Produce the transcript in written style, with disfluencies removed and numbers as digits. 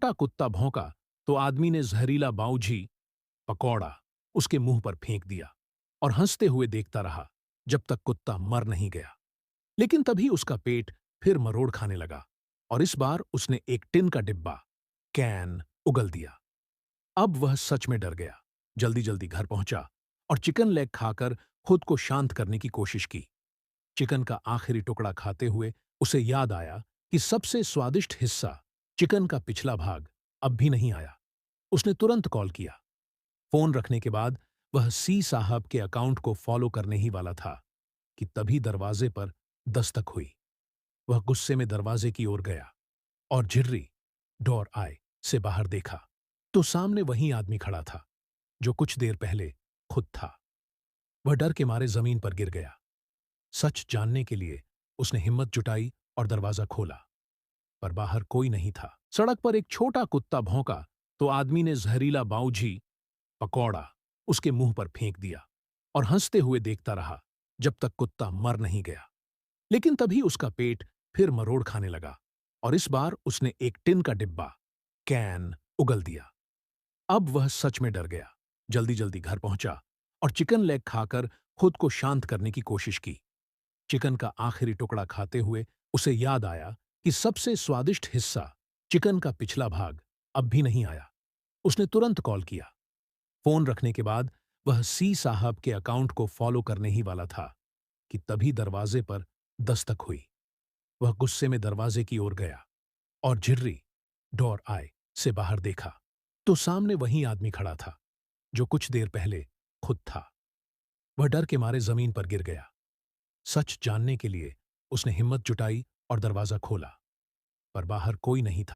छोटा कुत्ता भौंका तो आदमी ने जहरीला बाऊजी पकौड़ा उसके मुंह पर फेंक दिया और हंसते हुए देखता रहा जब तक कुत्ता मर नहीं गया। लेकिन तभी उसका पेट फिर मरोड़ खाने लगा और इस बार उसने एक टिन का डिब्बा कैन उगल दिया। अब वह सच में डर गया, जल्दी जल्दी घर पहुंचा और चिकन लेग खाकर खुद को शांत करने की कोशिश की। चिकन का आखिरी टुकड़ा खाते हुए उसे याद आया कि सबसे स्वादिष्ट हिस्सा चिकन का पिछला भाग अब भी नहीं आया। उसने तुरंत कॉल किया। फोन रखने के बाद वह सी साहब के अकाउंट को फॉलो करने ही वाला था कि तभी दरवाजे पर दस्तक हुई। वह गुस्से में दरवाजे की ओर गया और झिर्री डोर आए से बाहर देखा तो सामने वही आदमी खड़ा था जो कुछ देर पहले खुद था। वह डर के मारे जमीन पर गिर गया। सच जानने के लिए उसने हिम्मत जुटाई और दरवाजा खोला, पर बाहर कोई नहीं था। सड़क पर एक छोटा कुत्ता भौंका तो आदमी ने जहरीला बाऊजी पकौड़ा उसके मुंह पर फेंक दिया और हंसते हुए देखता रहा जब तक कुत्ता मर नहीं गया। लेकिन तभी उसका पेट फिर मरोड़ खाने लगा और इस बार उसने एक टिन का डिब्बा कैन उगल दिया। अब वह सच में डर गया, जल्दी जल्दी घर पहुंचा और चिकन लेग खाकर खुद को शांत करने की कोशिश की। चिकन का आखिरी टुकड़ा खाते हुए उसे याद आया कि सबसे स्वादिष्ट हिस्सा चिकन का पिछला भाग अब भी नहीं आया। उसने तुरंत कॉल किया। फोन रखने के बाद वह सी साहब के अकाउंट को फॉलो करने ही वाला था कि तभी दरवाजे पर दस्तक हुई। वह गुस्से में दरवाजे की ओर गया और झिर्री डोर आए से बाहर देखा तो सामने वही आदमी खड़ा था जो कुछ देर पहले खुद था। वह डर के मारे जमीन पर गिर गया। सच जानने के लिए उसने हिम्मत जुटाई और दरवाजा खोला, पर बाहर कोई नहीं था।